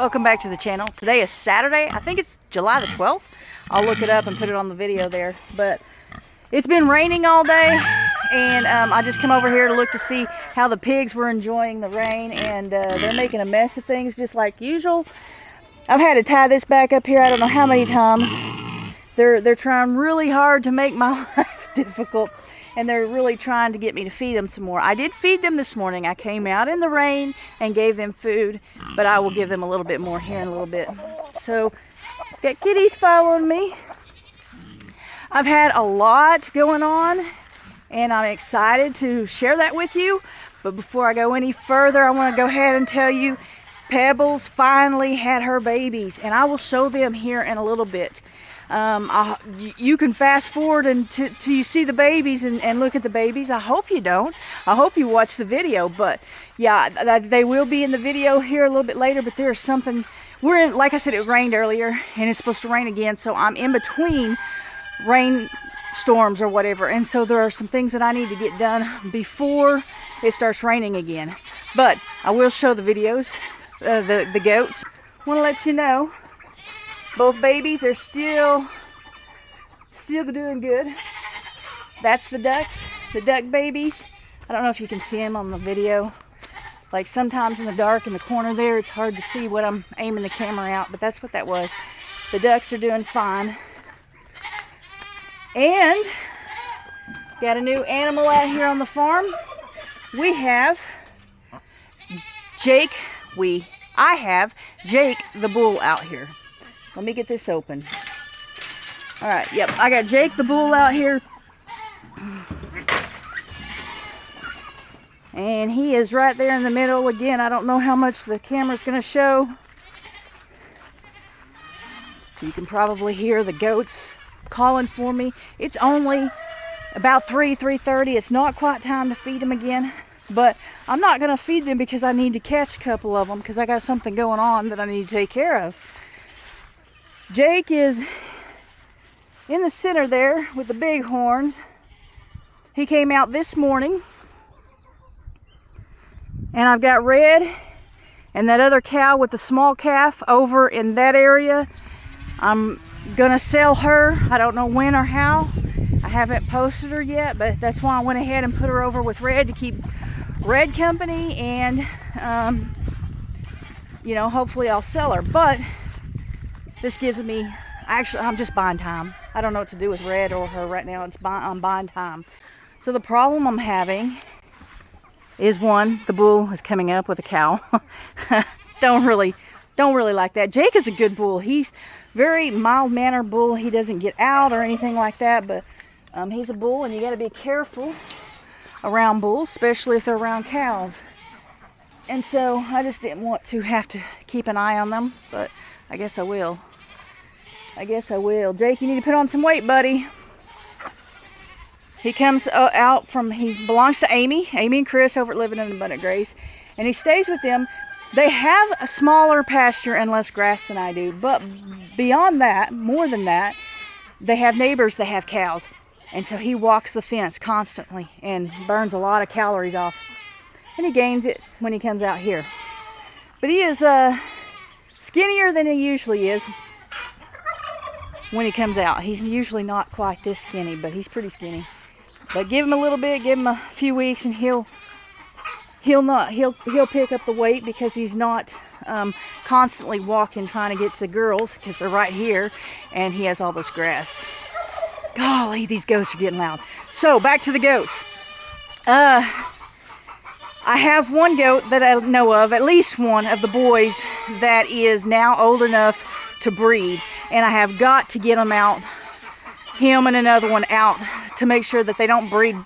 welcome back to the channel. Today is Saturday. I think it's July the 12th. I'll look it up and put it on the video there. But it's been raining all day, and I just come over here to look to see how the pigs were enjoying the rain, and they're making a mess of things just like usual. I've had to tie this back up here I don't know how many times. They're trying really hard to make my life difficult, and they're really trying to get me to feed them some more. I did feed them this morning. I came out in the rain and gave them food, but I will give them a little bit more here in a little bit. So, got kitties following me. I've had a lot going on, and I'm excited to share that with you. But before I go any further, I want to go ahead and tell you Pebbles finally had her babies, and I will show them here in a little bit. You can fast forward until you see the babies and look at the babies. I hope you don't. I hope you watch the video. But yeah, they will be in the video here a little bit later. But there's something. We're in, like I said, it rained earlier, and it's supposed to rain again. So I'm in between rain storms or whatever. And so there are some things that I need to get done before it starts raining again. But I will show the videos, the goats. I want to let you know. Both babies are still doing good. That's the ducks, the duck babies. I don't know if you can see them on the video. Like sometimes in the dark in the corner there, it's hard to see what I'm aiming the camera out, but that's what that was. The ducks are doing fine. And got a new animal out here on the farm. We have Jake. I have Jake the bull out here. Let me get this open. All right, yep, I got Jake the bull out here. And he is right there in the middle. Again, I don't know how much the camera's gonna show. You can probably hear the goats calling for me. It's only about 3:30. It's not quite time to feed them again. But I'm not gonna feed them because I need to catch a couple of them because I got something going on that I need to take care of. Jake is in the center there with the big horns. He came out this morning. And I've got Red and that other cow with the small calf over in that area. I'm gonna sell her. I don't know when or how. I haven't posted her yet, but that's why I went ahead and put her over with Red to keep Red company, and you know, hopefully I'll sell her. But this gives me, actually, I'm just buying time. I don't know what to do with Red or her right now. I'm buying time. So the problem I'm having is, one, the bull is coming up with a cow. Don't really like that. Jake is a good bull. He's very mild-mannered bull. He doesn't get out or anything like that, but he's a bull, and you got to be careful around bulls, especially if they're around cows. And so I just didn't want to have to keep an eye on them, but I guess I will. Jake, you need to put on some weight, buddy. He comes out from, he belongs to Amy and Chris over at Living in Abundant Grace, and he stays with them. They have a smaller pasture and less grass than I do, but beyond that, more than that, they have neighbors that have cows, and so he walks the fence constantly and burns a lot of calories off, and he gains it when he comes out here. But he is skinnier than he usually is when he comes out. He's usually not quite this skinny, but he's pretty skinny. But give him a little bit, give him a few weeks, and he'll pick up the weight because he's not constantly walking trying to get to the girls because they're right here, and he has all this grass. Golly, these goats are getting loud. So back to the goats. I have one goat that I know of, at least one of the boys that is now old enough to breed, and I have got to get them out, him and another one out, to make sure that they don't breed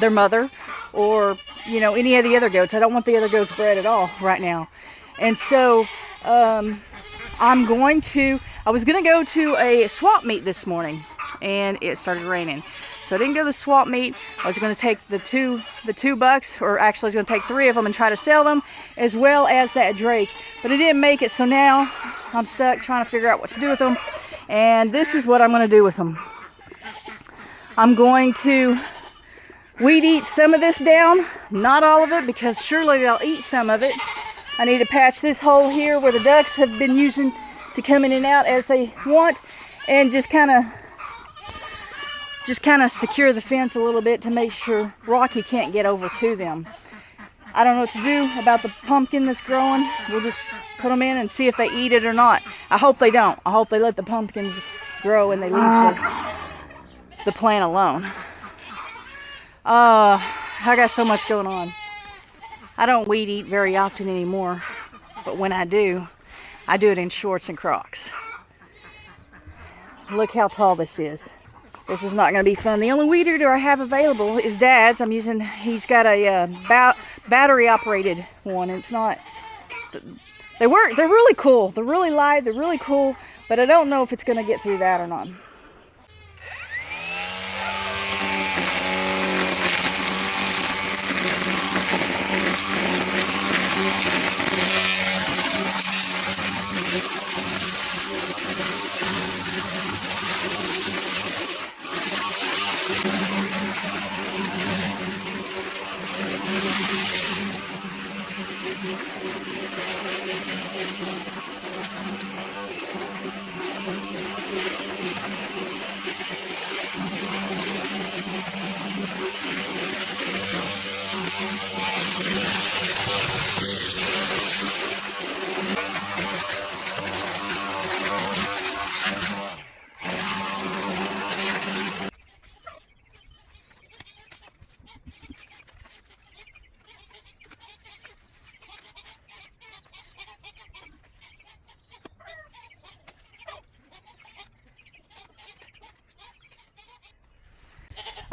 their mother or, you know, any of the other goats. I don't want the other goats bred at all right now. And so I was going to go to a swap meet this morning, and it started raining. So I didn't go to the swap meet. I was going to take the two bucks, or actually I was going to take 3 of them and try to sell them, as well as that Drake. But I didn't make it, so now I'm stuck trying to figure out what to do with them. And this is what I'm going to do with them. I'm going to weed eat some of this down, not all of it, because surely they'll eat some of it. I need to patch this hole here where the ducks have been using to come in and out as they want, and just kind of secure the fence a little bit to make sure Rocky can't get over to them. I don't know what to do about the pumpkin that's growing. We'll just put them in and see if they eat it or not. I hope they don't. I hope they let the pumpkins grow and they leave the plant alone. I got so much going on. I don't weed eat very often anymore, but when I do it in shorts and Crocs. Look how tall this is. This is not going to be fun. The only weed eater I have available is Dad's. He's got a battery operated one. It's not, they work, they're really cool. They're really light, they're really cool, but I don't know if it's going to get through that or not.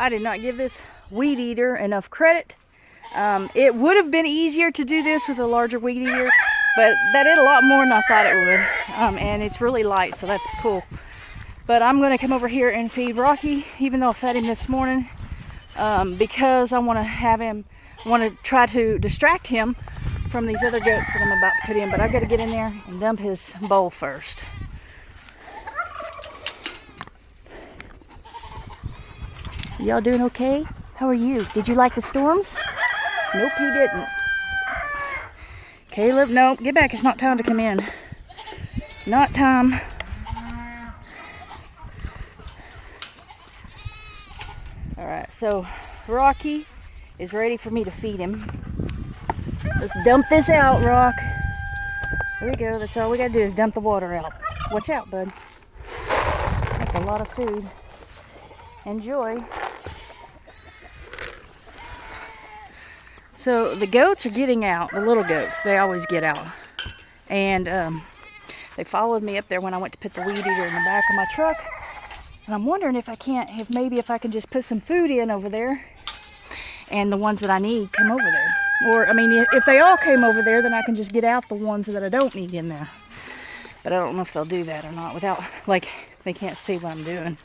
I did not give this weed eater enough credit. It would have been easier to do this with a larger weed eater, but that did a lot more than I thought it would. And it's really light, so that's cool. But I'm going to come over here and feed Rocky, even though I fed him this morning, because I want to try to distract him from these other goats that I'm about to put in. But I've got to get in there and dump his bowl first. Y'all doing okay? How are you? Did you like the storms? Nope, he didn't. Caleb, nope, get back. It's not time to come in. Not time. Alright, so Rocky is ready for me to feed him. Let's dump this out, Rock. There we go. That's all we gotta do is dump the water out. Watch out, bud. That's a lot of food. Enjoy. So the goats are getting out, the little goats, they always get out. And they followed me up there when I went to put the weed eater in the back of my truck. And I'm wondering if I can just put some food in over there and the ones that I need come over there. Or, I mean, if they all came over there, then I can just get out the ones that I don't need in there. But I don't know if they'll do that or not without, like, they can't see what I'm doing.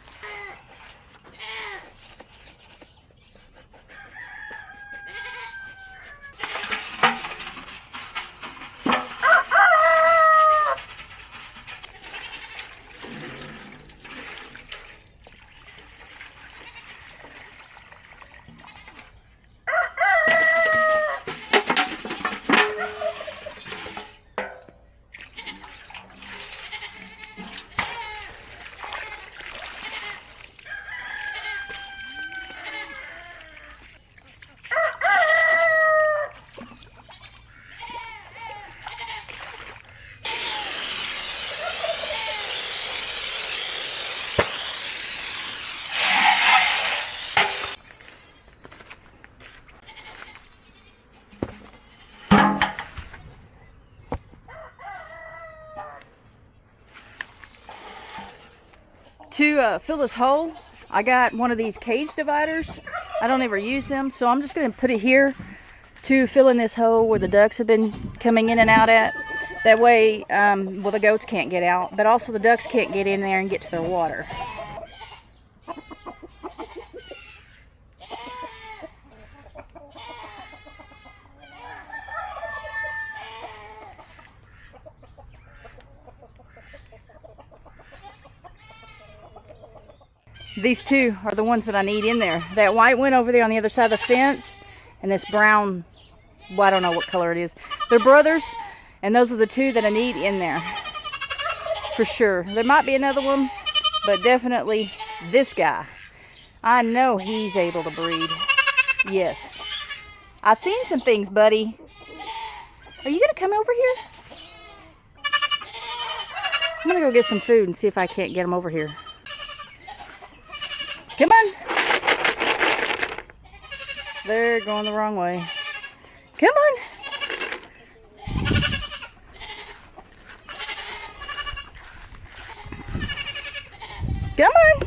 To fill this hole, I got one of these cage dividers. I don't ever use them, so I'm just going to put it here to fill in this hole where the ducks have been coming in and out at. That way, well, the goats can't get out, but also the ducks can't get in there and get to their water. These two are the ones that I need in there. That white one over there on the other side of the fence, and this brown, well, I don't know what color it is. They're brothers, and those are the two that I need in there for sure. There might be another one, but definitely this guy. I know he's able to breed. Yes. I've seen some things, buddy. Are you gonna come over here? I'm gonna go get some food and see if I can't get him over here. Come on. They're going the wrong way. Come on. Come on.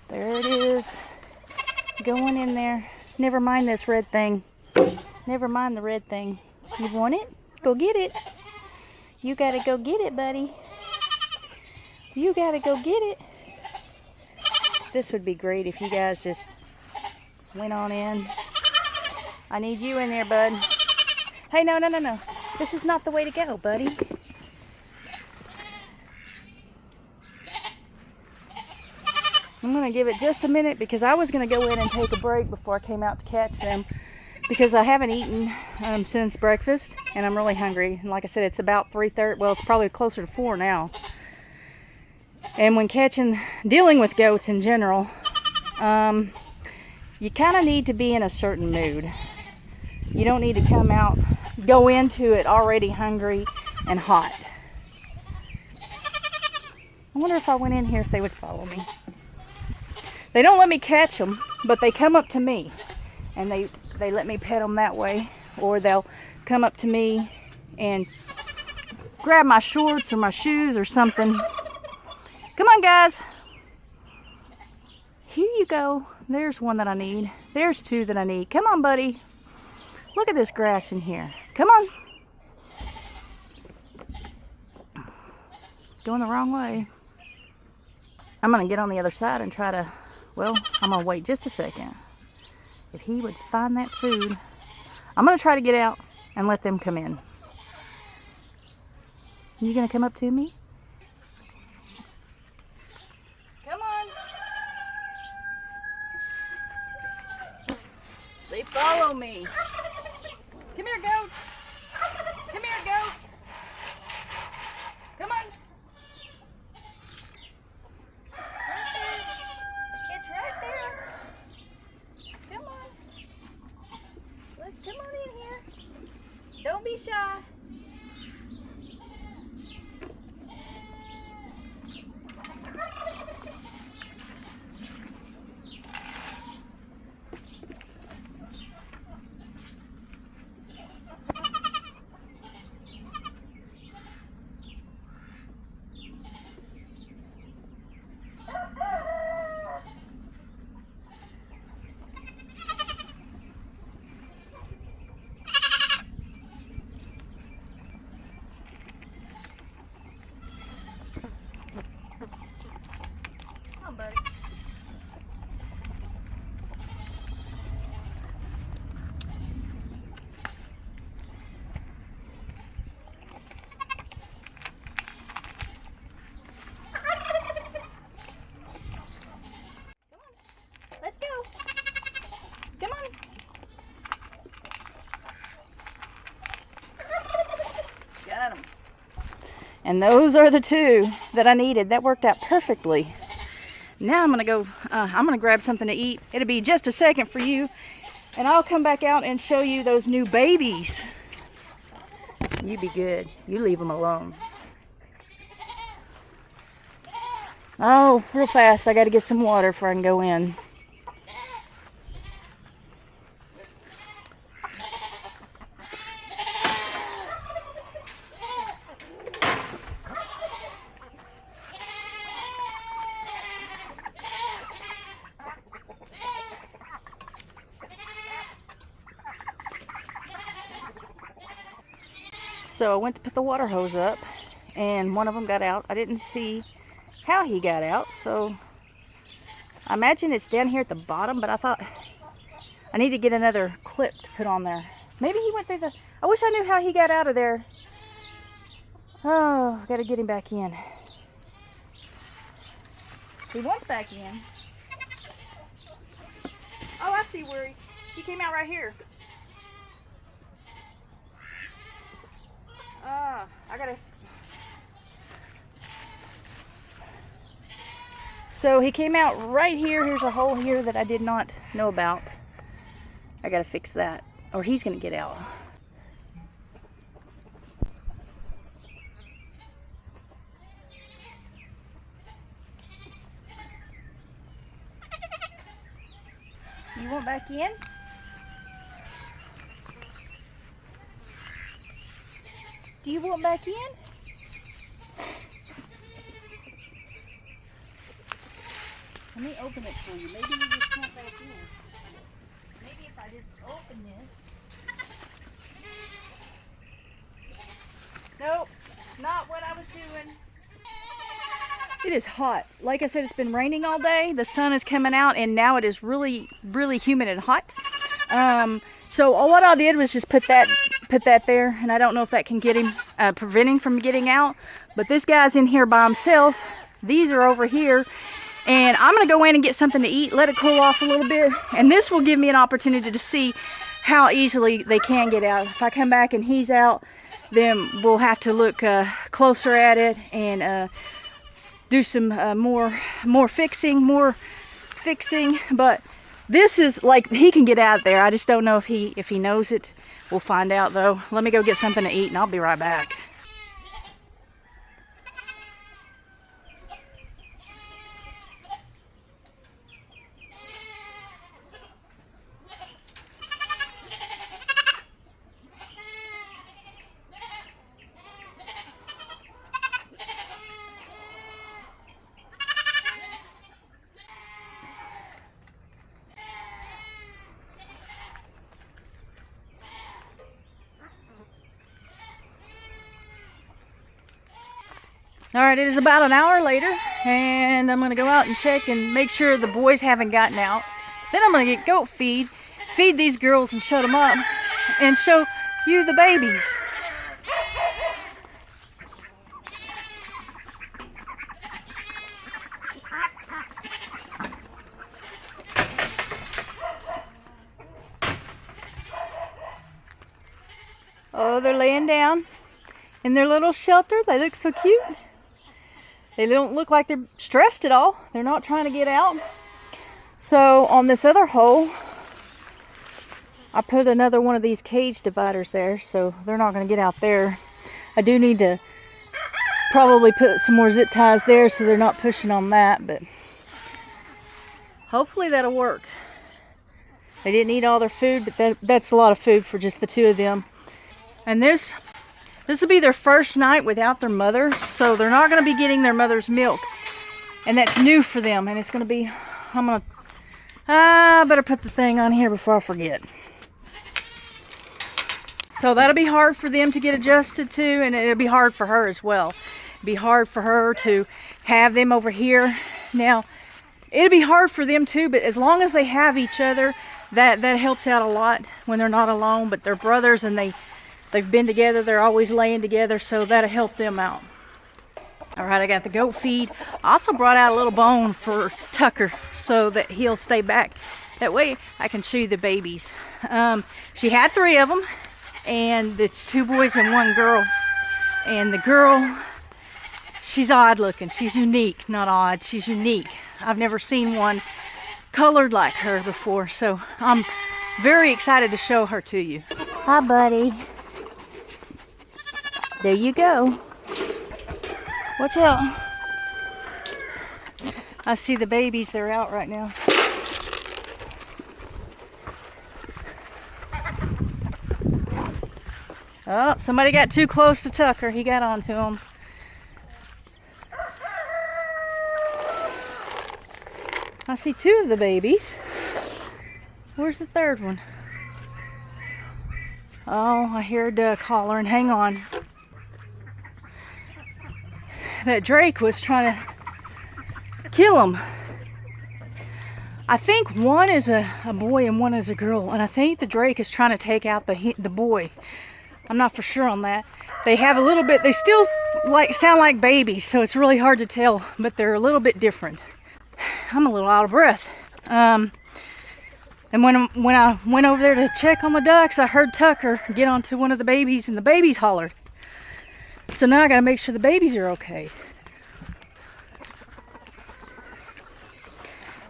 There it is. Going in there. Never mind this red thing. Never mind the red thing. You want it? Go get it. You gotta go get it, buddy. You gotta go get it. This would be great if you guys just went on in. I need you in there, bud. Hey, no. This is not the way to go, buddy. I'm gonna give it just a minute because I was gonna go in and take a break before I came out to catch them, because I haven't eaten since breakfast and I'm really hungry. And like I said, it's about 3:30. Well, it's probably closer to 4 now. And when dealing with goats in general, you kind of need to be in a certain mood. You don't need to go into it already hungry and hot. I wonder if I went in here if they would follow me. They don't let me catch them, but they come up to me and they let me pet them that way, or they'll come up to me and grab my shorts or my shoes or something. Come on, guys. Here you go. There's one that I need. There's two that I need. Come on, buddy. Look at this grass in here. Come on. Going the wrong way. I'm going to get on the other side and try to, well, I'm going to wait just a second. If he would find that food, I'm going to try to get out and let them come in. You going to come up to me? Come on. They follow me. Come here, goats. Come here, goats. Come on. It's right there. Come on. Let's come on in here. Don't be shy. Buddy. Come on. Let's go. Come on. Got him. And those are the two that I needed. That worked out perfectly. Now I'm gonna grab something to eat. It'll be just a second for you, and I'll come back out and show you those new babies. You be good. You leave them alone. Oh, real fast. I gotta get some water before I can go in. So I went to put the water hose up, and one of them got out. I didn't see how he got out, so I imagine it's down here at the bottom, but I thought I need to get another clip to put on there. Maybe he went through I wish I knew how he got out of there. Oh, I gotta get him back in. He wants back in. Oh, I see where he came out right here. I gotta... So he came out right here. Here's a hole here that I did not know about. I gotta fix that, or he's gonna get out. You want back in? Do you want back in? Let me open it for you. Maybe you just want back in. Maybe if I just open this. Nope, not what I was doing. It is hot. Like I said, it's been raining all day. The sun is coming out, and now it is really, really humid and hot. So what I did was just put that there, and I don't know if that can get him, prevent him from getting out. But this guy's in here by himself. These are over here, and I'm gonna go in and get something to eat, let it cool off a little bit, and this will give me an opportunity to see how easily they can get out. If I come back and he's out, then we'll have to look closer at it and do some more fixing. But this is like, he can get out there. I just don't know if he knows it. We'll find out though. Let me go get something to eat and I'll be right back. All right, it is about an hour later, and I'm gonna go out and check and make sure the boys haven't gotten out. Then I'm gonna get goat feed these girls and shut them up, and show you the babies. Oh, they're laying down in their little shelter. They look so cute. They don't look like they're stressed at all. They're not trying to get out. So on this other hole, I put another one of these cage dividers there, so they're not going to get out there. I do need to probably put some more zip ties there so they're not pushing on that, but hopefully that'll work. They didn't eat all their food, but that's a lot of food for just the two of them. And this will be their first night without their mother, so they're not going to be getting their mother's milk. And that's new for them, and it's going to be, I better put the thing on here before I forget. So that'll be hard for them to get adjusted to, and it'll be hard for her as well. It'll be hard for her to have them over here. Now, it'll be hard for them too, but as long as they have each other, that helps out a lot when they're not alone. But they're brothers, and they've been together, they're always laying together, so that'll help them out. All right, I got the goat feed. I also brought out a little bone for Tucker so that he'll stay back. That way I can show you the babies. She had 3 of them, and it's 2 boys and 1 girl. And the girl, she's odd looking. She's unique, not odd, she's unique. I've never seen one colored like her before, so I'm very excited to show her to you. Hi, buddy. There you go. Watch out. I see the babies, they're out right now. Oh, somebody got too close to Tucker. He got onto him. I see 2 of the babies. Where's the 3rd one? Oh, I hear a duck hollering. Hang on. That Drake was trying to kill him. I think one is a boy and one is a girl, and I think the Drake is trying to take out the boy. I'm not for sure on that. They have a little bit, they still sound like babies, so it's really hard to tell, but they're a little bit different. I'm a little out of breath. And when I went over there to check on the ducks, I heard Tucker get onto one of the babies, and the babies hollered. So now I gotta make sure the babies are okay.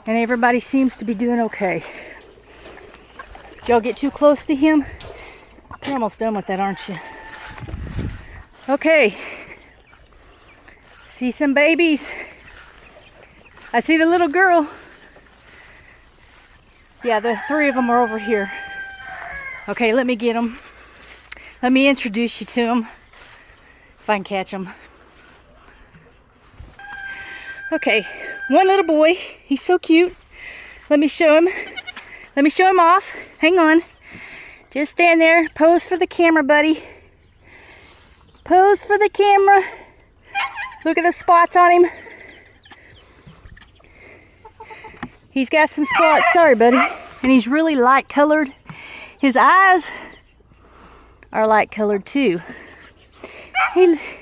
And everybody seems to be doing okay. Did y'all get too close to him? You're almost done with that, aren't you? Okay. See some babies. I see the little girl. Yeah, the 3 of them are over here. Okay, let me get them. Let me introduce you to them. If I can catch them. Okay, one little boy. He's so cute. Let me show him. Let me show him off. Hang on. Just stand there. Pose for the camera, buddy. Pose for the camera. Look at the spots on him. He's got some spots. Sorry, buddy. And he's really light colored. His eyes are light colored too.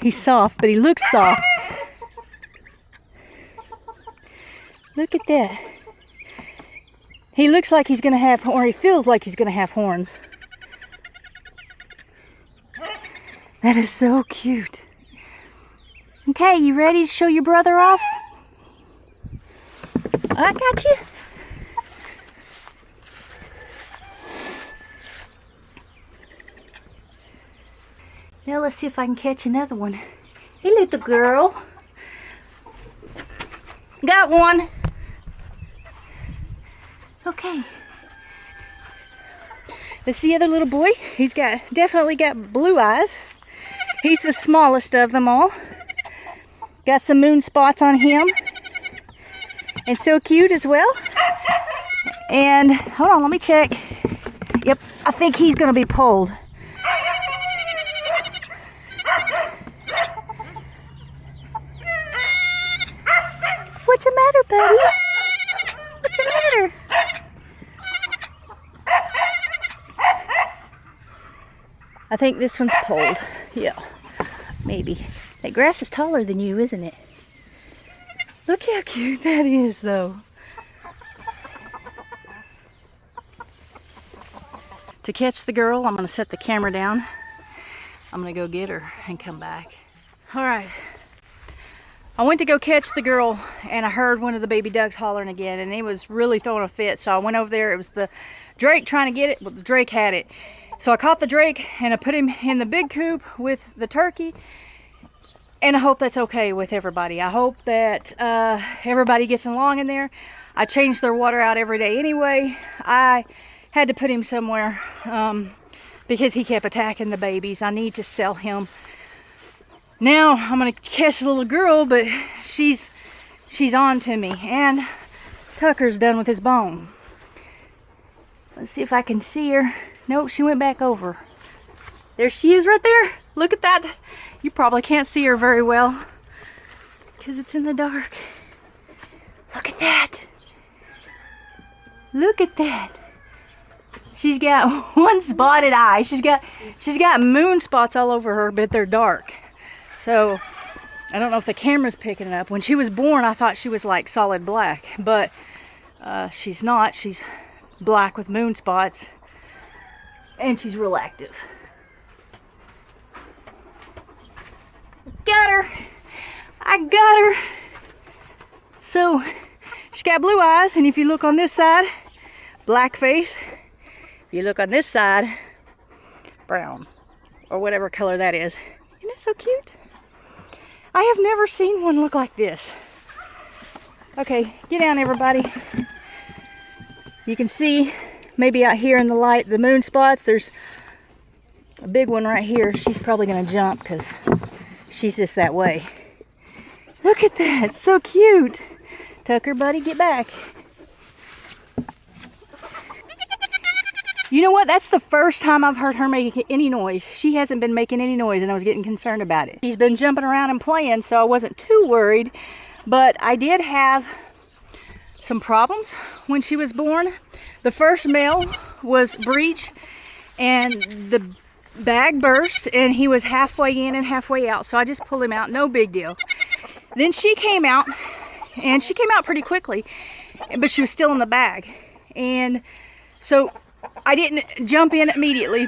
He's soft, but he looks soft. Look at that. He looks like he's gonna have, or he feels like he's gonna have horns. That is so cute. Okay, you ready to show your brother off? I got you. Now let's see if I can catch another one. Hey, little girl. Got one. Okay. This is the other little boy. He's definitely got blue eyes. He's the smallest of them all. Got some moon spots on him. And so cute as well. And hold on, let me check. Yep, I think he's gonna be pulled. What's the matter, buddy? What's the matter? I think this one's pulled. Yeah, maybe. That grass is taller than you, isn't it? Look how cute that is, though. To catch the girl, I'm going to set the camera down. I'm going to go get her and come back. All right. I went to go catch the girl, and I heard one of the baby ducks hollering again, and it was really throwing a fit. So I went over there. It was the drake trying to get it, but the drake had it. So I caught the drake, and I put him in the big coop with the turkey. And I hope that's okay with everybody. I hope that everybody gets along in there. I change their water out every day anyway. I had to put him somewhere because he kept attacking the babies. I need to sell him. Now I'm gonna catch the little girl, but she's on to me. And Tucker's done with his bone. Let's see if I can see her. Nope, she went back over. There she is right there. Look at that. You probably can't see her very well because it's in the dark. Look at that. Look at that. She's got one spotted eye. She's got moon spots all over her, but they're dark. So I don't know if the camera's picking it up. When she was born, I thought she was like solid black, but she's not. She's black with moon spots, and she's real active. Got her. I got her. So she's got blue eyes, and if you look on this side, black face. If you look on this side, brown, or whatever color that is. Isn't that so cute? I have never seen one look like this. Okay, get down, everybody. You can see maybe out here in the light the moon spots. There's a big one right here. She's probably gonna jump because she's just that way. Look at that, so cute. Tucker, buddy, get back. You know what? That's the first time I've heard her make any noise. She hasn't been making any noise, and I was getting concerned about it. She's been jumping around and playing, so I wasn't too worried. But I did have some problems when she was born. The first male was breech, and the bag burst and he was halfway in and halfway out, so I just pulled him out, no big deal. Then she came out, and she came out pretty quickly, but she was still in the bag. And so I didn't jump in immediately,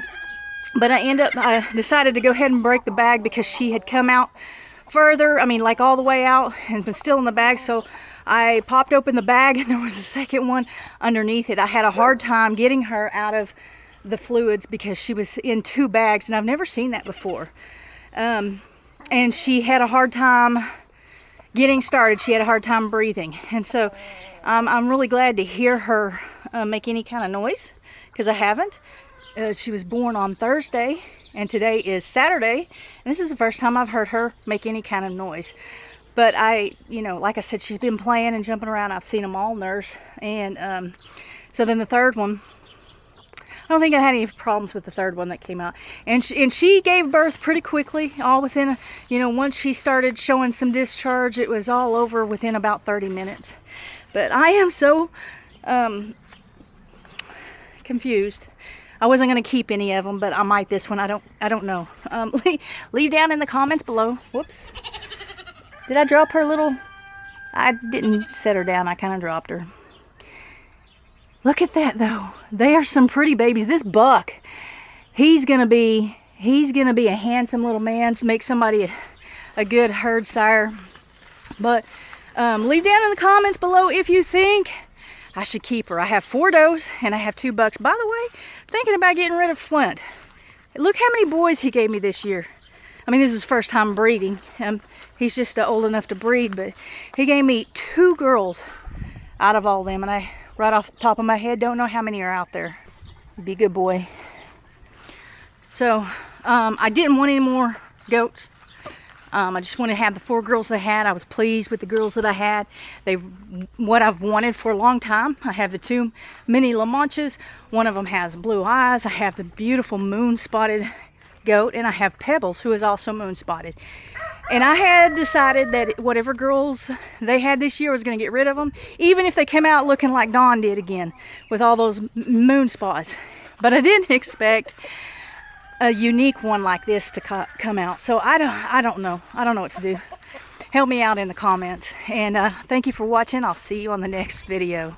but I decided to go ahead and break the bag because she had come out further, I mean like all the way out, and was still in the bag. So I popped open the bag and there was a second one underneath it. I had a hard time getting her out of the fluids because she was in 2 bags, and I've never seen that before. And she had a hard time getting started. She had a hard time breathing, and so I'm really glad to hear her make any kind of noise, because I haven't. She was born on Thursday, and today is Saturday, and this is the first time I've heard her make any kind of noise. But like I said, she's been playing and jumping around. I've seen them all, nurse. And so then the third one, I don't think I had any problems with the third one that came out. And she gave birth pretty quickly, all within, once she started showing some discharge, it was all over within about 30 minutes. But I am so confused. I wasn't going to keep any of them, but I might this one. I don't know. Leave down in the comments below. Whoops. Did I drop her little? I didn't set her down. I kind of dropped her. Look at that though. They are some pretty babies. This buck, he's gonna be a handsome little man to make somebody a good herd sire. But leave down in the comments below if you think I should keep her. I have 4 does and I have 2 bucks. By the way, thinking about getting rid of Flint. Look how many boys he gave me this year. I mean, this is his first time breeding. He's just old enough to breed, but he gave me 2 girls out of all of them, and I, right off the top of my head, don't know how many are out there. Be a good boy. So I didn't want any more goats. I just wanted to have the 4 girls I had. I was pleased with the girls that I had. What I've wanted for a long time. I have the 2 mini La Manchas. One of them has blue eyes. I have the beautiful moon spotted goat, and I have Pebbles, who is also moon spotted. And I had decided that whatever girls they had this year, I was going to get rid of them, even if they came out looking like Dawn did again with all those moon spots. But I didn't expect a unique one like this to come out. So I don't know what to do. Help me out in the comments, and thank you for watching. I'll see you on the next video.